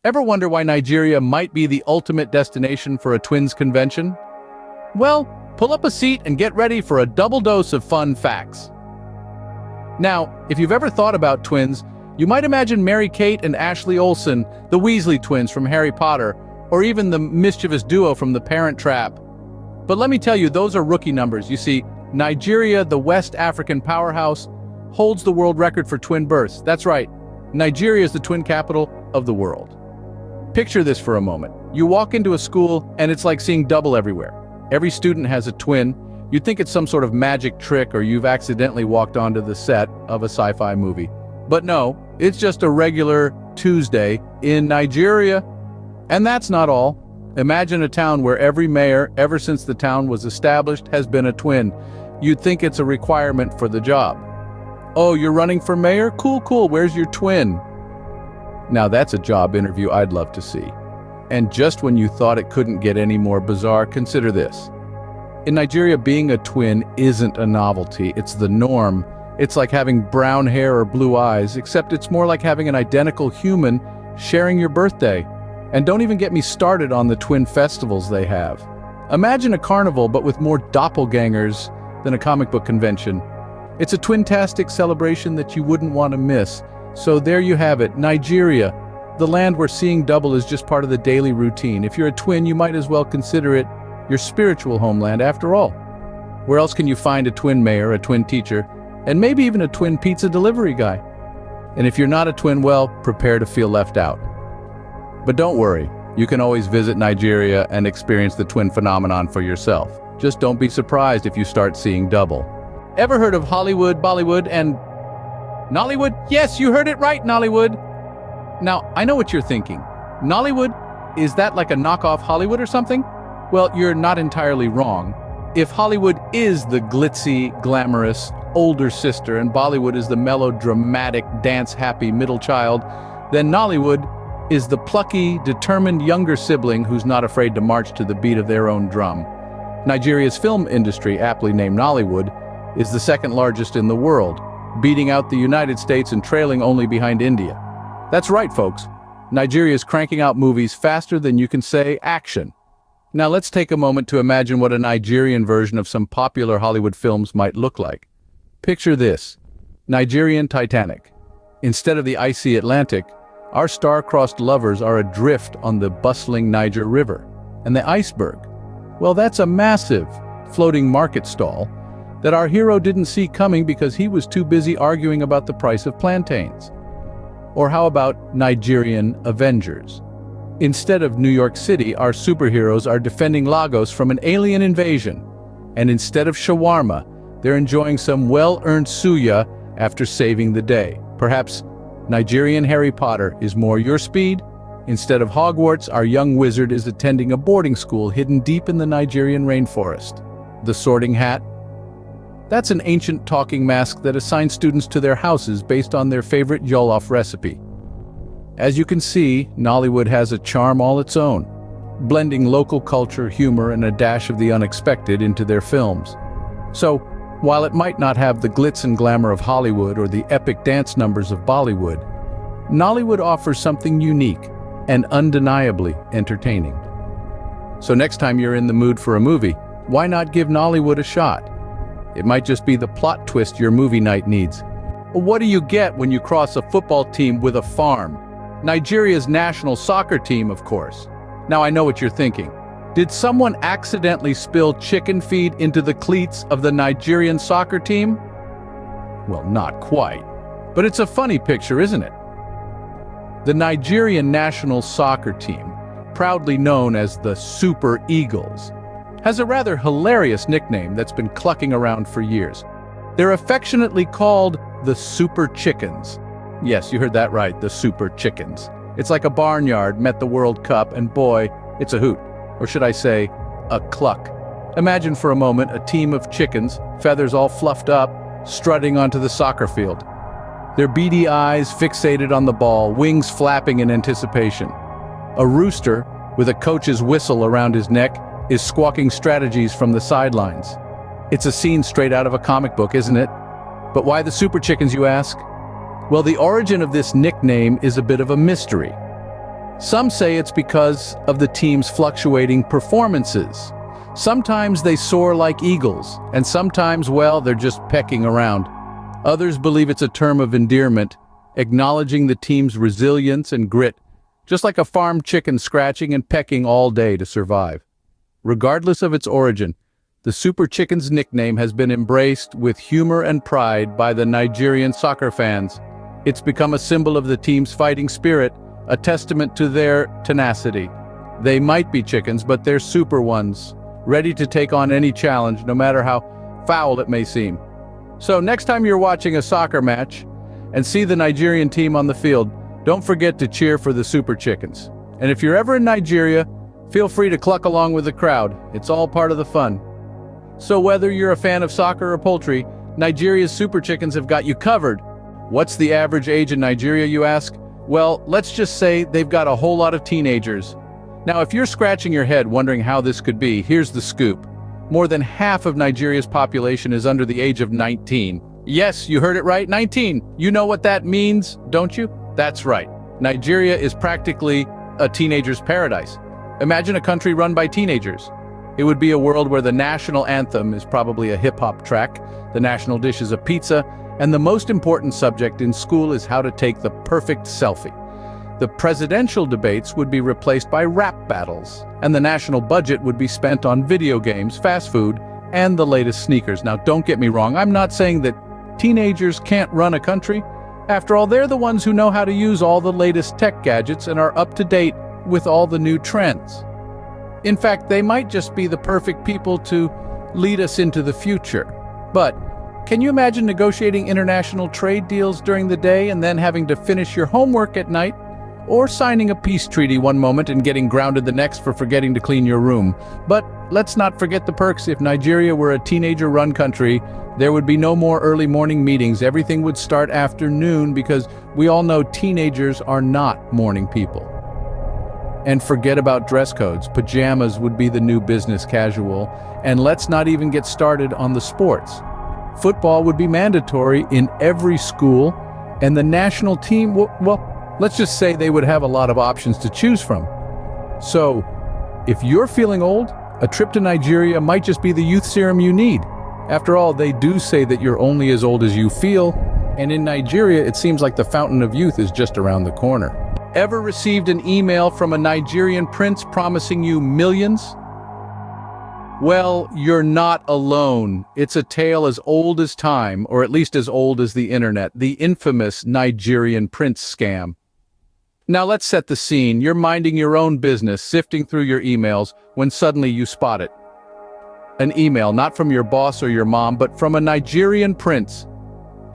Ever wonder why Nigeria might be the ultimate destination for a twins convention? Well, pull up a seat and get ready for a double dose of fun facts. Now, if you've ever thought about twins, you might imagine Mary-Kate and Ashley Olsen, the Weasley twins from Harry Potter, or even the mischievous duo from The Parent Trap. But let me tell you, those are rookie numbers. You see, Nigeria, the West African powerhouse, holds the world record for twin births. That's right, Nigeria is the twin capital of the world. Picture this for a moment. You walk into a school and it's like seeing double everywhere. Every student has a twin. You'd think it's some sort of magic trick or you've accidentally walked onto the set of a sci-fi movie. But no, it's just a regular Tuesday in Nigeria. And that's not all. Imagine a town where every mayor, ever since the town was established, has been a twin. You'd think it's a requirement for the job. Oh, you're running for mayor? Cool, cool. Where's your twin? Now that's a job interview I'd love to see. And just when you thought it couldn't get any more bizarre, consider this. In Nigeria, being a twin isn't a novelty, it's the norm. It's like having brown hair or blue eyes, except it's more like having an identical human sharing your birthday. And don't even get me started on the twin festivals they have. Imagine a carnival, but with more doppelgangers than a comic book convention. It's a twin-tastic celebration that you wouldn't want to miss. So there you have it, Nigeria, the land where seeing double is just part of the daily routine. If you're a twin, you might as well consider it your spiritual homeland after all. Where else can you find a twin mayor, a twin teacher, and maybe even a twin pizza delivery guy? And if you're not a twin, well, prepare to feel left out. But don't worry, you can always visit Nigeria and experience the twin phenomenon for yourself. Just don't be surprised if you start seeing double. Ever heard of Hollywood, Bollywood, and Nollywood? Yes, you heard it right, Nollywood. Now, I know what you're thinking. Nollywood? Is that like a knockoff Hollywood or something? Well, you're not entirely wrong. If Hollywood is the glitzy, glamorous, older sister and Bollywood is the melodramatic, dance-happy middle child, then Nollywood is the plucky, determined younger sibling who's not afraid to march to the beat of their own drum. Nigeria's film industry, aptly named Nollywood, is the second largest in the world, beating out the United States and trailing only behind India. That's right, folks. Nigeria is cranking out movies faster than you can say action. Now let's take a moment to imagine what a Nigerian version of some popular Hollywood films might look like. Picture this: Nigerian Titanic. Instead of the icy Atlantic, our star-crossed lovers are adrift on the bustling Niger River. And the iceberg? Well, that's a massive, floating market stall that our hero didn't see coming because he was too busy arguing about the price of plantains. Or how about Nigerian Avengers? Instead of New York City, our superheroes are defending Lagos from an alien invasion. And instead of shawarma, they're enjoying some well-earned suya after saving the day. Perhaps Nigerian Harry Potter is more your speed? Instead of Hogwarts, our young wizard is attending a boarding school hidden deep in the Nigerian rainforest. The Sorting Hat? That's an ancient talking mask that assigns students to their houses based on their favorite jollof recipe. As you can see, Nollywood has a charm all its own, blending local culture, humor, and a dash of the unexpected into their films. So, while it might not have the glitz and glamour of Hollywood or the epic dance numbers of Bollywood, Nollywood offers something unique and undeniably entertaining. So next time you're in the mood for a movie, why not give Nollywood a shot? It might just be the plot twist your movie night needs. What do you get when you cross a football team with a farm? Nigeria's national soccer team, of course. Now I know what you're thinking. Did someone accidentally spill chicken feed into the cleats of the Nigerian soccer team? Well, not quite. But it's a funny picture, isn't it? The Nigerian national soccer team, proudly known as the Super Eagles, has a rather hilarious nickname that's been clucking around for years. They're affectionately called the Super Chickens. Yes, you heard that right, the Super Chickens. It's like a barnyard met the World Cup, and boy, it's a hoot. Or should I say, a cluck. Imagine for a moment a team of chickens, feathers all fluffed up, strutting onto the soccer field. Their beady eyes fixated on the ball, wings flapping in anticipation. A rooster, with a coach's whistle around his neck, is squawking strategies from the sidelines. It's a scene straight out of a comic book, isn't it? But why the Super Chickens, you ask? Well, the origin of this nickname is a bit of a mystery. Some say it's because of the team's fluctuating performances. Sometimes they soar like eagles, and sometimes, well, they're just pecking around. Others believe it's a term of endearment, acknowledging the team's resilience and grit, just like a farm chicken scratching and pecking all day to survive. Regardless of its origin, the Super Chicken's nickname has been embraced with humor and pride by the Nigerian soccer fans. It's become a symbol of the team's fighting spirit, a testament to their tenacity. They might be chickens, but they're super ones, ready to take on any challenge, no matter how foul it may seem. So next time you're watching a soccer match and see the Nigerian team on the field, don't forget to cheer for the Super Chickens. And if you're ever in Nigeria, feel free to cluck along with the crowd. It's all part of the fun. So whether you're a fan of soccer or poultry, Nigeria's Super Chickens have got you covered. What's the average age in Nigeria, you ask? Well, let's just say they've got a whole lot of teenagers. Now, if you're scratching your head wondering how this could be, here's the scoop. More than half of Nigeria's population is under the age of 19. Yes, you heard it right, 19. You know what that means, don't you? That's right. Nigeria is practically a teenager's paradise. Imagine a country run by teenagers. It would be a world where the national anthem is probably a hip-hop track, the national dish is a pizza, and the most important subject in school is how to take the perfect selfie. The presidential debates would be replaced by rap battles, and the national budget would be spent on video games, fast food, and the latest sneakers. Now, don't get me wrong, I'm not saying that teenagers can't run a country. After all, they're the ones who know how to use all the latest tech gadgets and are up to date with all the new trends. In fact, they might just be the perfect people to lead us into the future. But can you imagine negotiating international trade deals during the day and then having to finish your homework at night? Or signing a peace treaty one moment and getting grounded the next for forgetting to clean your room? But let's not forget the perks. If Nigeria were a teenager-run country, there would be no more early morning meetings. Everything would start after noon because we all know teenagers are not morning people. And forget about dress codes. Pajamas would be the new business casual. And let's not even get started on the sports. Football would be mandatory in every school, and the national team, well, let's just say they would have a lot of options to choose from. So, if you're feeling old, a trip to Nigeria might just be the youth serum you need. After all, they do say that you're only as old as you feel, and in Nigeria, it seems like the fountain of youth is just around the corner. Ever received an email from a Nigerian prince promising you millions? Well, you're not alone. It's a tale as old as time, or at least as old as the internet, the infamous Nigerian prince scam. Now let's set the scene. You're minding your own business, sifting through your emails, when suddenly you spot it. An email, not from your boss or your mom, but from a Nigerian prince.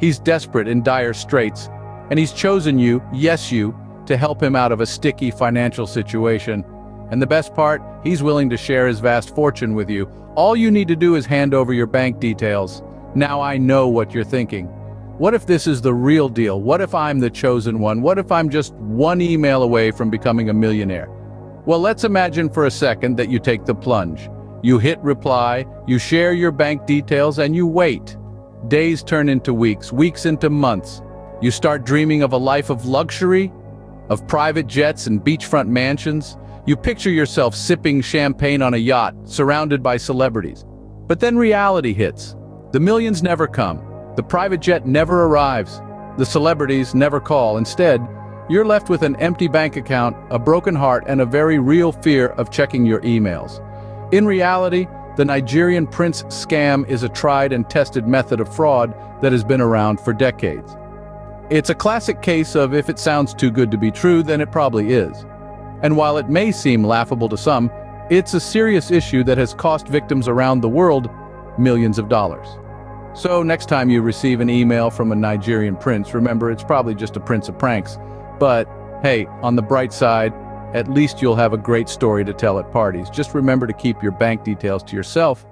He's desperate, in dire straits, and he's chosen you, yes you, to help him out of a sticky financial situation. And the best part, he's willing to share his vast fortune with you. All you need to do is hand over your bank details. Now I know what you're thinking. What if this is the real deal? What if I'm the chosen one? What if I'm just one email away from becoming a millionaire? Well, let's imagine for a second that you take the plunge. You hit reply, you share your bank details, and you wait. Days turn into weeks, weeks into months. You start dreaming of a life of luxury, of private jets and beachfront mansions. You picture yourself sipping champagne on a yacht, surrounded by celebrities. But then reality hits. The millions never come. The private jet never arrives. The celebrities never call. Instead, you're left with an empty bank account, a broken heart, and a very real fear of checking your emails. In reality, the Nigerian prince scam is a tried and tested method of fraud that has been around for decades. It's a classic case of if it sounds too good to be true, then it probably is. And while it may seem laughable to some, it's a serious issue that has cost victims around the world millions of dollars. So next time you receive an email from a Nigerian prince, remember it's probably just a prince of pranks. But hey, on the bright side, at least you'll have a great story to tell at parties. Just remember to keep your bank details to yourself